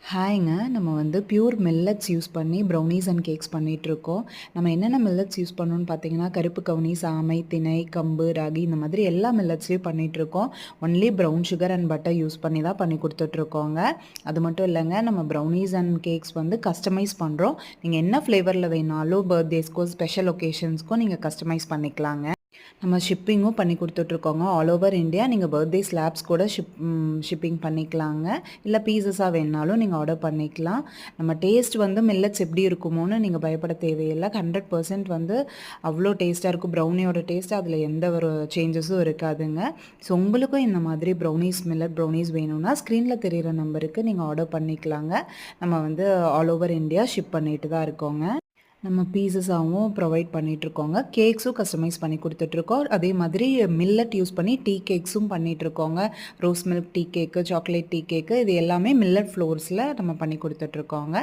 ஹாய்ங்க. நம்ம வந்து pure millets use பண்ணி ப்ரௌனீஸ் அண்ட் கேக்ஸ் பண்ணிகிட்ருக்கோம். நம்ம என்னென்ன மில்லட்ஸ் யூஸ் பண்ணோன்னு பார்த்தீங்கன்னா, கருப்பு கவுனி, சாமை, திணை, கம்பு, ராகி இந்த மாதிரி எல்லா மில்லட்ஸ்லையும் பண்ணிகிட்ருக்கோம். Only brown sugar and butter use பண்ணி தான் பண்ணி குடுத்துட்ருக்கோங்க. அது மட்டும் இல்லங்க, நம்ம ப்ரௌனீஸ் அண்ட் கேக்ஸ் வந்து கஸ்டமைஸ் பண்றோம். நீங்க என்ன ஃப்ளேவர்ல வேணாலும் பர்த்டேஸ்க்கோ, ஸ்பெஷல் ஒகேஷன்ஸ்க்கோ நீங்க கஸ்டமைஸ் பண்ணிக்கலாங்க. நம்ம ஷிப்பிங்கும் பண்ணி குடுத்துட்ருக்கோங்க. ஆல் ஓவர் இண்டியா நீங்க பர்த்டே ஸ்லாப்ஸ் கூட ஷிப்பிங் பண்ணிக்கலாங்க. இல்ல பீஸஸா வேணுனாலும் நீங்க ஆர்டர் பண்ணிக்கலாம். நம்ம டேஸ்ட் வந்து மில்லட்ஸ் எப்படி இருக்குமோன்னு நீங்க பயப்பட தேவையில்ல. 100% வந்து அவ்வளோ டேஸ்ட்டா இருக்கும். ப்ரௌனியோட டேஸ்ட் அதில எந்த ஒரு சேஞ்சஸும் இருக்காதுங்க. ஸோ உங்களுக்கும் இந்த மாதிரி ப்ரௌனீஸ், மில்லட் ப்ரௌனீஸ் வேணும்னா ஸ்க்ரீன்ல தெரியிற நம்பருக்கு நீங்க ஆர்டர் பண்ணிக்கலாங்க. நம்ம வந்து ஆல் ஓவர் இண்டியா ஷிப் பண்ணிட்டு தான் இருக்கோங்க. நம்ம பீஸஸாவும் ப்ரொவைட் பண்ணிகிட்ருக்கோங்க. கேக்ஸும் கஸ்டமைஸ் பண்ணி குடுத்துட்ருக்கோம். அதே மாதிரி மில்லட் யூஸ் பண்ணி டீ கேக்ஸும் பண்ணிகிட்ருக்கோங்க. ரோஸ் மில்க் டீ கேக்கு, சாக்லேட் டீ கேக்கு இது எல்லாமே மில்லட் ஃப்ளோர்ஸில் நம்ம பண்ணி குடுத்துட்ருக்கோங்க.